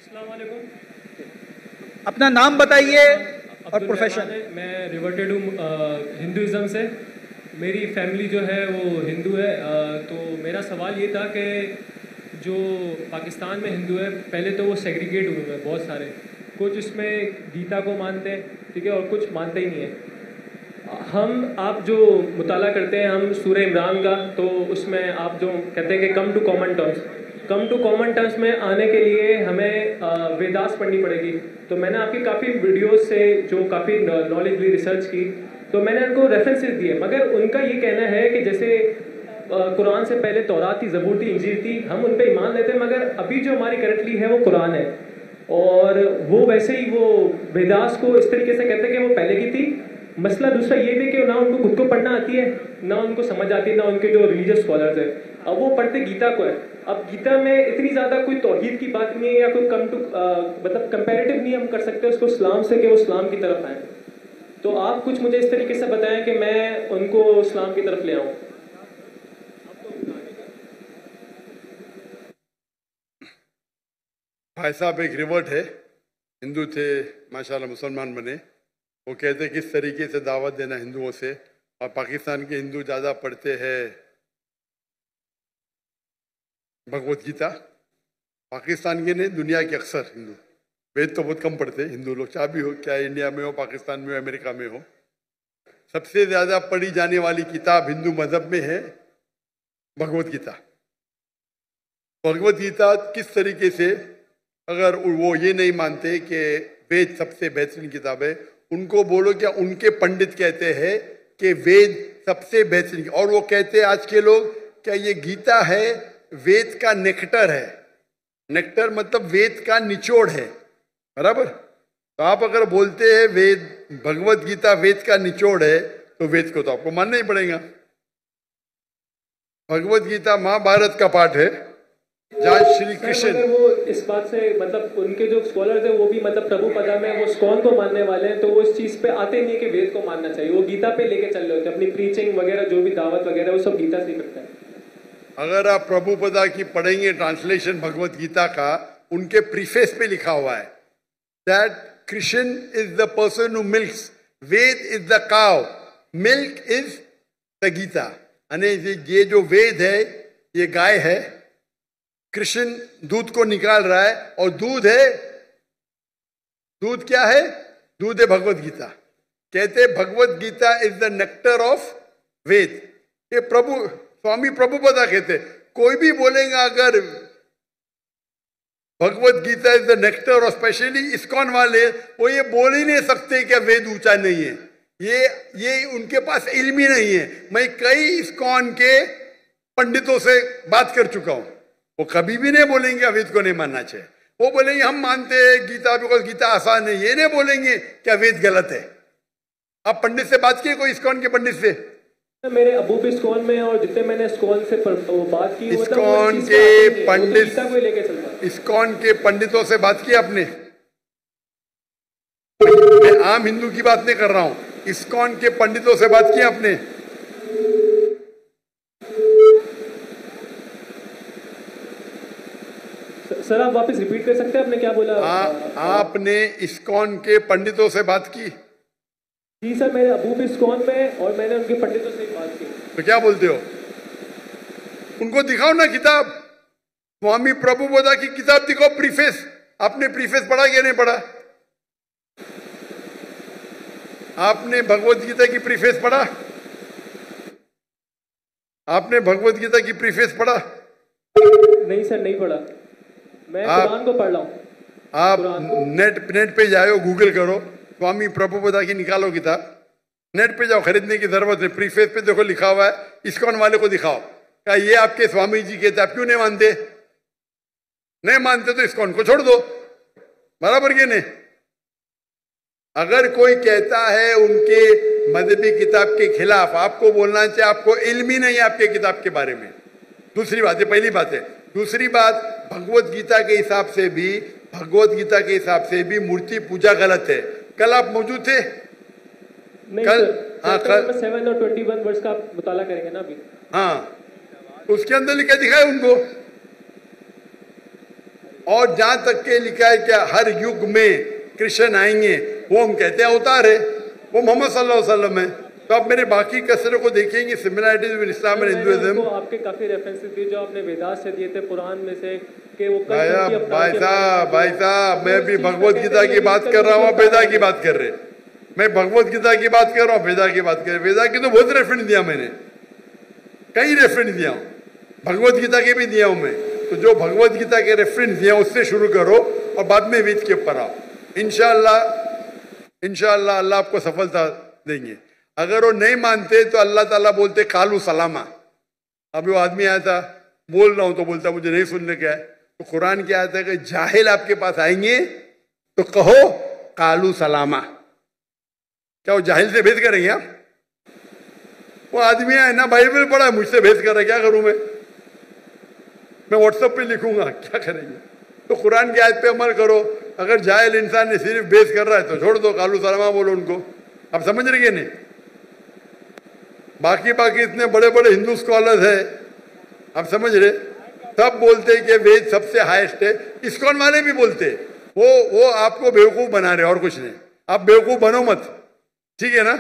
अस्सलाम वालेकुम। अपना नाम बताइए और अब्दुल प्रोफेशन। रहमान है, मैं रिवर्टेड हूँ हिंदुज़म से। मेरी फैमिली जो है वो हिंदू है। तो मेरा सवाल ये था कि जो पाकिस्तान में हिंदू है, पहले तो वो सेग्रीगेट हुए हैं बहुत सारे। कुछ इसमें गीता को मानते हैं, ठीक है, और कुछ मानते ही नहीं है। आप जो मुताला करते हैं हम सूरह इमरान का, तो उसमें आप जो कहते हैं कि कम टू कॉमन टर्म्स में आने के लिए हमें वेदास पढ़नी पड़ेगी। तो मैंने आपकी काफ़ी वीडियोस से जो काफ़ी नॉलेजली रिसर्च की, तो मैंने उनको रेफरेंसेस दिए, मगर उनका ये कहना है कि जैसे कुरान से पहले तौरात थी, ज़बूर थी, इंजील थी, हम उन पर ईमान लेते हैं, मगर अभी जो हमारी करंटली है वो कुरान है। और वो वैसे ही वो वेदास को इस तरीके से कहते हैं कि वो पहले की थी। मसला दूसरा ये भी कि ना उनको खुद को पढ़ना आती है, ना उनको समझ आती है, ना उनके जो रिलीजियस स्कॉलर्स है। अब वो पढ़ते गीता को है। अब गीता में इतनी ज़्यादा कोई तौहीद की बात नहीं है, या कोई मतलब कंपैरेटिव नहीं हम कर सकते उसको इस्लाम से कि वो इस्लाम की तरफ आए। तो आप कुछ मुझे इस तरीके से बताएं कि मैं उनको इस्लाम की तरफ ले आऊँ। भाई साहब एक रिवर्ट है, हिंदू थे, माशाल्लाह मुसलमान बने। वो कहते किस तरीके से दावत देना हिंदुओं से, और पाकिस्तान के हिंदू ज़्यादा पढ़ते हैं भगवत गीता। पाकिस्तान के नहीं, दुनिया के अक्सर हिंदू वेद तो बहुत कम पढ़ते हैं हिंदू लोग, चाहे भी हो, क्या इंडिया में हो, पाकिस्तान में हो, अमेरिका में हो। सबसे ज़्यादा पढ़ी जाने वाली किताब हिंदू मजहब में है भगवत गीता। भगवत गीता किस तरीके से, अगर वो ये नहीं मानते कि वेद सबसे बेहतरीन किताब है, उनको बोलो क्या उनके पंडित कहते हैं कि वेद सबसे बेहतरीन, और वो कहते हैं आज के लोग क्या ये गीता है वेद का नेक्टर है। नेक्टर मतलब वेद का निचोड़ है, बराबर। तो आप अगर बोलते हैं वेद भगवत गीता वेद का निचोड़ है, तो वेद को तो आपको मानना ही पड़ेगा। भगवत गीता महाभारत का पाठ है, जहाँ श्री कृष्ण, वो इस बात से मतलब उनके जो स्कॉलर्स हैं वो भी मतलब प्रभुपदा में वो स्कॉन को मानने वाले हैं, तो वो इस चीज पे आते नहीं है कि वेद को मानना चाहिए। वो गीता पे लेके चल रहे होते हैं, अपनी प्रीचिंग वगैरह जो भी दावत वगैरह वो सब गीता से ही करते हैं। अगर आप प्रभुपदा की पढ़ेंगे ट्रांसलेशन भगवत गीता का, उनके प्रीफेस पे लिखा हुआ है that Krishna is the person who milks, Veda is the cow, milk is the Gita. यानी ये जो वेद है ये गाय है, कृष्ण दूध को निकाल रहा है, और दूध है, दूध क्या है? दूध है भगवत गीता। कहते Bhagavad Gita is the nectar of Veda. ये स्वामी प्रभुपदा कहते। कोई भी बोलेगा अगर Bhagavad Gita is the nectar, और स्पेशली इस्कॉन वाले, वो ये बोल ही नहीं सकते कि वेद ऊंचा नहीं है। ये उनके पास इल्म ही नहीं है। मैं कई इस्कॉन के पंडितों से बात कर चुका हूं, वो कभी भी नहीं बोलेंगे वेद को नहीं मानना चाहिए। वो बोलेंगे हम मानते हैं गीता, बिकॉज गीता आसान है। ये नहीं बोलेंगे क्या वेद गलत है। आप पंडित से बात किए, कोई इस्कॉन के पंडित से? मेरे अबू भी इस्कॉन में, और जितने मैंने इस्कॉन से बात की, इस्कॉन के पंडित, इस्कॉन के पंडितों से बात की आपने? मैं आम हिंदू की बात नहीं कर रहा हूं, इस्कॉन के पंडितों से बात की आपने? सर आप वापस रिपीट कर सकते हैं, आपने क्या बोला? आपने इस्कॉन के पंडितों से बात की? जी सर, मेरे अबू भी इस्कॉन में, और मैंने उनके पंडितों से बात की। तो क्या बोलते हो? उनको दिखाओ ना किताब, स्वामी प्रभुपदा की किताब दिखाओ, प्रीफेस। आपने प्रीफेस पढ़ा या नहीं पढ़ा? आपने भगवत गीता की प्रीफेस पढ़ा? आपने भगवत गीता की प्रीफेस पढ़ा? नहीं सर, नहीं पढ़ा। मैं कुरान को पढ़ रहा हूँ। आप नेट पे जाओ, गूगल करो, स्वामी प्रभुपदा की निकालो किताब, नेट पे जाओ, खरीदने की जरूरत है। प्रीफेस पे देखो लिखा हुआ है, इस्कॉन वाले को दिखाओ, क्या ये आपके स्वामी जी कहते, आप क्यों नहीं मानते? नहीं मानते तो इस्कॉन को छोड़ दो, बराबर के नहीं? अगर कोई कहता है उनके मजहबी किताब के खिलाफ, आपको बोलना चाहिए आपको इल्म ही नहीं है आपके किताब के बारे में। दूसरी बात है, पहली बात है। दूसरी बात, भगवत गीता के हिसाब से भी, भगवत गीता के हिसाब से भी मूर्ति पूजा गलत है। कल आप मौजूद थे? नहीं कल सर, हाँ, कल 7 और 21 वर्ष का आप मुताला करेंगे ना अभी? हाँ, उसके अंदर लिखा दिखाए उनको। और जहां तक के लिखा है कि हर युग में कृष्ण आएंगे, वो हम कहते हैं अवतार है, वो मोहम्मद सल्लल्लाहु अलैहि वसल्लम है। तो आप मेरे बाकी कसरों को देखेंगे, similarities with Islam and Hinduism. आपके काफी रेफरेंसेस दिए जो आपने वेदास से दिए थे, पुराण में से, कि वो भाई साहब मैं भी भगवत गीता की बात कर रहा हूँ, वेदा की बात कर रहे। मैं भगवत गीता की बात कर रहा हूँ, वेदा की बात कर रहे। वेदा की तो बहुत रेफरेंस दिया मैंने, कई रेफरेंस दिया हूँ, भगवत गीता के भी दिया हूँ मैं। तो जो भगवत गीता के रेफरेंस दिया उससे शुरू करो और बाद में वेद के ऊपर आओ। इंशाअल्लाह अल्लाह आपको सफलता देंगे। अगर वो नहीं मानते तो अल्लाह ताला बोलते कालू सलामा। अभी वो आदमी आया था, बोल रहा हूं तो बोलता मुझे नहीं सुनने का है। तो कुरान क्या आता है कि जाहिल आपके पास आएंगे तो कहो कालू सलामा। क्या वो जाहिल से भेद करेंगे आप? वो आदमी है ना, बाइबल पढ़ा है, मुझसे भेद कर रहा है, क्या करूं मैं व्हाट्सएप पे लिखूंगा, क्या करेंगे? तो कुरान की आयत पे अमल करो। अगर जाहिल इंसान ने सिर्फ बेस कर रहा है तो छोड़ दो, कालू सलामा बोलो उनको। आप समझ रहे नहीं? बाकी इतने बड़े बड़े हिंदू स्कॉलर्स है, आप समझ रहे, सब बोलते हैं कि वेद सबसे हाईएस्ट है। इस्कॉन वाले भी बोलते हैं। वो आपको बेवकूफ बना रहे और कुछ नहीं। आप बेवकूफ बनो मत, ठीक है ना?